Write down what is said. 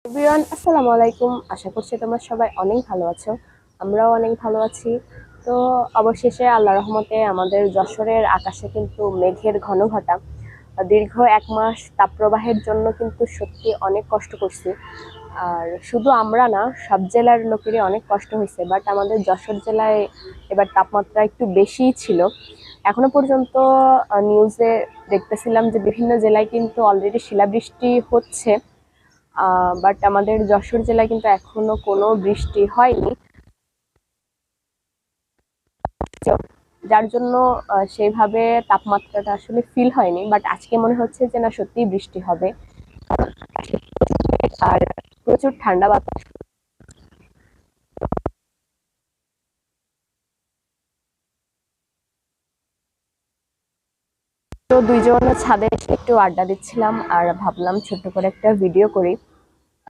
Everyone, আসসালামু আলাইকুম। আশা করছি তোমরা সবাই অনেক ভালো আছো। আমরাও অনেক ভালো আছি। তো অবশেষে আল্লাহ রহমতে আমাদের যশোরের আকাশে কিন্তু মেঘের ঘনঘটা। দীর্ঘ 1 মাস তাপপ্রবাহের জন্য কিন্তু সত্যি অনেক কষ্ট করছি। আর শুধু আমরা না, সব জেলার লোকেরই অনেক কষ্ট হয়েছে, বাট আমাদের যশোর জেলায় এবার তাপমাত্রা একটু বেশিই ছিল। এখনো পর্যন্ত নিউজে দেখতেছিলাম যে বিভিন্ন জেলায় কিন্তু অলরেডি শিলাবৃষ্টি হচ্ছে, বাট আমাদের যশোর জেলায় কিন্তু এখনো কোনো বৃষ্টি হয়নি, যার জন্য সেইভাবে তাপমাত্রাটা আসলে ফিল হয়নি। বাট আজকে মনে হচ্ছে যে না, সত্যিই বৃষ্টি হবে। আর প্রচুর ঠান্ডা বাতাস। তো দুইজন ছাদে এসে একটু আড্ডা দিচ্ছিলাম আর ভাবলাম ছোট্ট করে একটা ভিডিও করি।